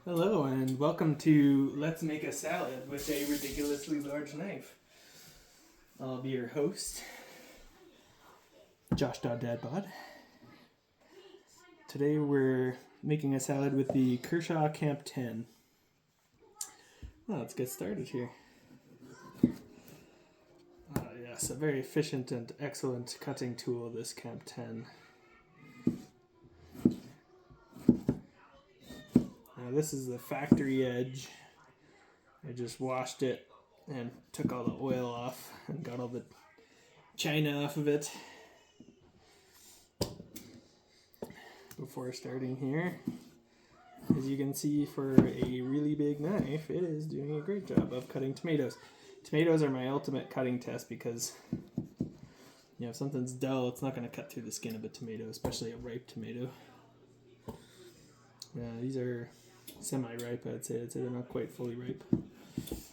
Hello and welcome to Let's Make a Salad with a ridiculously large knife. I'll be your host, Josh Dadbod. Today we're making a salad with the Kershaw Camp 10. Well, let's get started here. Yes, a very efficient and excellent cutting tool, this Camp 10. This is the factory edge. I just washed it and took all the oil off and got all the china off of it before starting here. As you can see, for a really big knife, it is doing a great job of cutting tomatoes. Tomatoes are my ultimate cutting test because, if something's dull, it's not going to cut through the skin of a tomato, especially a ripe tomato. These are semi-ripe, I'd say they're not quite fully ripe.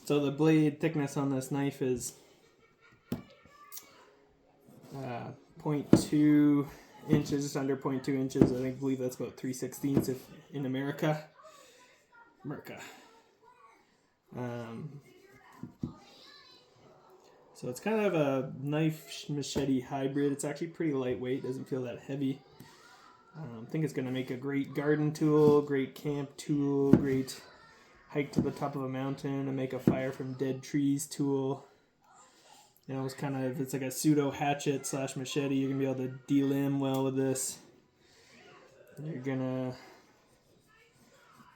So the blade thickness on this knife is 0.2 inches, just under 0.2 inches. I believe that's about 3/16 if in America. So it's kind of a knife machete hybrid. It's actually pretty lightweight, doesn't feel that heavy. I think it's going to make a great garden tool, great camp tool, great hike to the top of a mountain and make a fire from dead trees tool. It's like a pseudo hatchet / machete. You're going to be able to delimb well with this. You're going to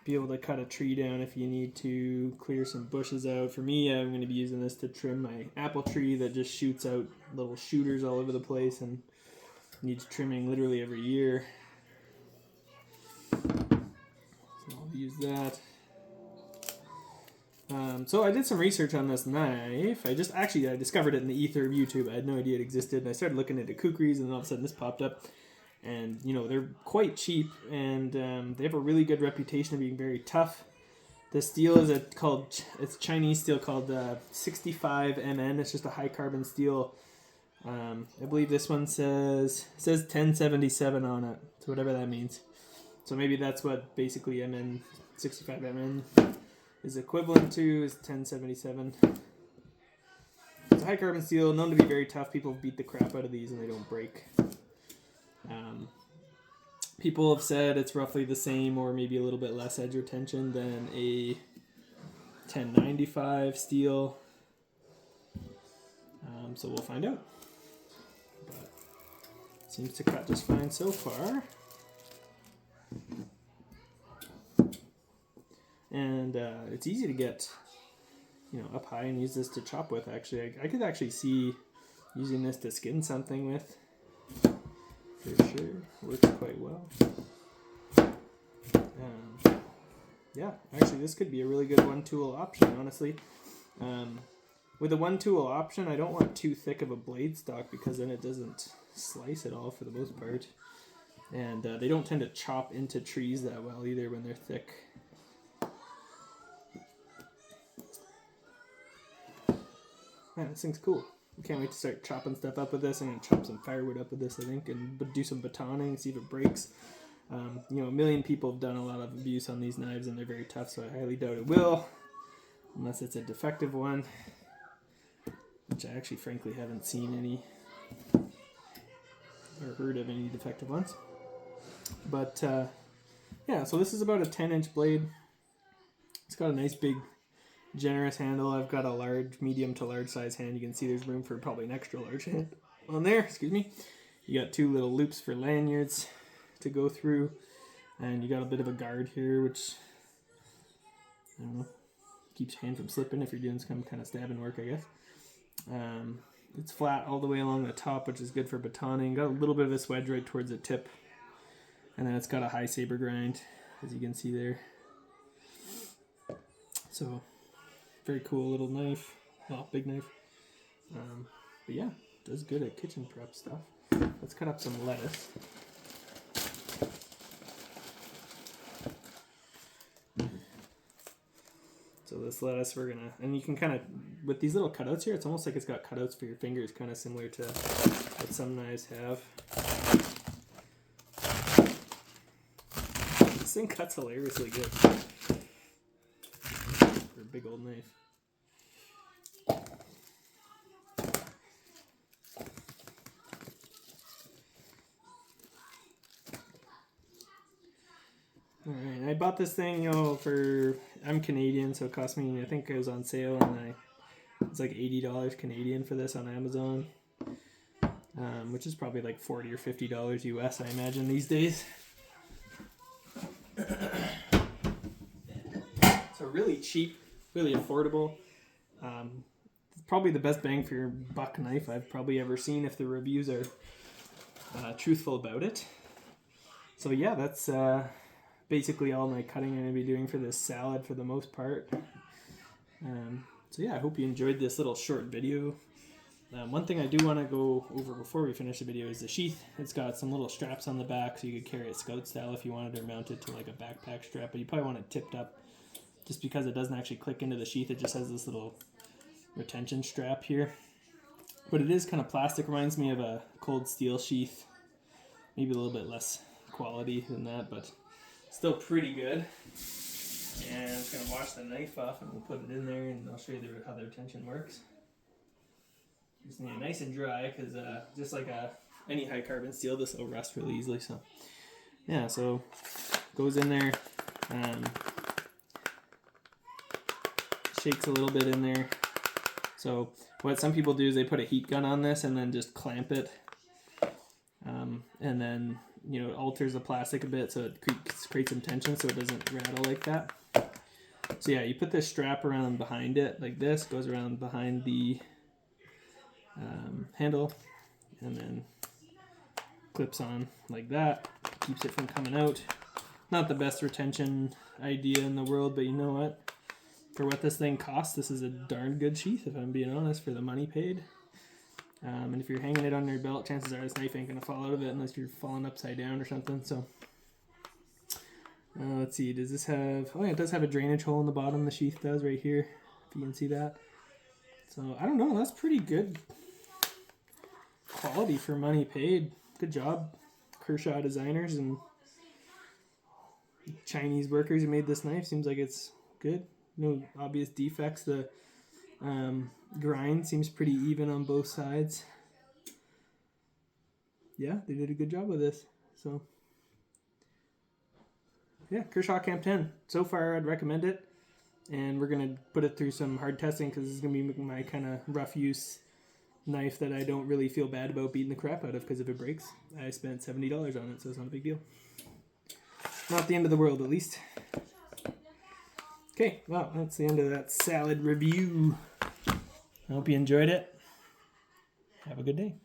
be able to cut a tree down if you need to, clear some bushes out. For me, I'm going to be using this to trim my apple tree that just shoots out little shooters all over the place and needs trimming literally every year. So I'll use that. So I did some research on this knife. I discovered it in the ether of YouTube. I had no idea it existed. And I started looking into kukris, and all of a sudden this popped up. And, they're quite cheap, and they have a really good reputation of being very tough. The steel is it's Chinese steel called 65MN. It's just a high carbon steel. I believe this one says 1077 on it, so whatever that means. So maybe that's what basically 65MN is equivalent to, is 1077. It's a high carbon steel, known to be very tough. People beat the crap out of these and they don't break. People have said it's roughly the same or maybe a little bit less edge retention than a 1095 steel. So we'll find out. But it seems to cut just fine so far. And it's easy to get, up high and use this to chop with. Actually, I could actually see using this to skin something with. For sure, works quite well. Actually, this could be a really good one-tool option, honestly. With a one-tool option, I don't want too thick of a blade stock because then it doesn't slice at all for the most part. And they don't tend to chop into trees that well either when they're thick. Man, this thing's cool. I can't wait to start chopping stuff up with this. I'm going to chop some firewood up with this, I think, and do some batoning, see if it breaks. A million people have done a lot of abuse on these knives, and they're very tough, so I highly doubt it will, unless it's a defective one, which I actually, frankly, haven't seen any or heard of any defective ones. But, so this is about a 10-inch blade. It's got a nice big generous handle. I've got a medium to large size hand. You can see there's room for probably an extra large hand on there. You got two little loops for lanyards to go through, and you got a bit of a guard here, which I don't know, keeps your hand from slipping if you're doing some kind of stabbing work, I guess. It's flat all the way along the top, which is good for batoning. Got a little bit of a wedge right towards the tip, and then it's got a high saber grind, as you can see there. So very cool little knife. Well, big knife. But yeah, does good at kitchen prep stuff. Let's cut up some lettuce. So this lettuce and you can kind of, with these little cutouts here, it's almost like it's got cutouts for your fingers, kind of similar to what some knives have. This thing cuts hilariously good. a big old knife. Alright, I bought this thing, you know, I'm Canadian, so it cost me, I think it was on sale, and it's like $80 Canadian for this on Amazon, which is probably like $40 or $50 US, I imagine, these days. So really cheap, really affordable. Probably the best bang for your buck knife I've probably ever seen if the reviews are truthful about it. So yeah, that's basically all my cutting I'm going to be doing for this salad for the most part. So yeah, I hope you enjoyed this little short video. One thing I do want to go over before we finish the video is the sheath. It's got some little straps on the back so you could carry it scout style if you wanted to mount it to like a backpack strap, but you probably want it tipped up just because it doesn't actually click into the sheath. It just has this little retention strap here. But it is kind of plastic, reminds me of a cold steel sheath. Maybe a little bit less quality than that, but still pretty good. And I'm just going to wash the knife off and we'll put it in there and I'll show you how the retention works. Just need it nice and dry because just like any high carbon steel, this will rust really easily. So yeah, so goes in there, shakes a little bit in there. So what some people do is they put a heat gun on this and then just clamp it, and then it alters the plastic a bit so it creates some tension so it doesn't rattle like that. So yeah, you put this strap around behind it like this, goes around behind the handle, and then clips on like that, keeps it from coming out. Not the best retention idea in the world, but you know what? For what this thing costs, this is a darn good sheath, if I'm being honest, for the money paid. And if you're hanging it on your belt, chances are this knife ain't going to fall out of it unless you're falling upside down or something. So let's see, does this have... Oh yeah, it does have a drainage hole in the bottom, the sheath does right here, if you can see that. So I don't know, that's pretty good quality for money paid. Good job, Kershaw designers and Chinese workers who made this knife. Seems like it's good. No obvious defects. The grind seems pretty even on both sides. Yeah, they did a good job with this. So yeah, Kershaw Camp 10. So far, I'd recommend it. And we're going to put it through some hard testing because this is going to be my kind of rough use knife that I don't really feel bad about beating the crap out of, because if it breaks, I spent $70 on it, so it's not a big deal. Not the end of the world, at least. Okay, well, that's the end of that salad review. I hope you enjoyed it. Have a good day.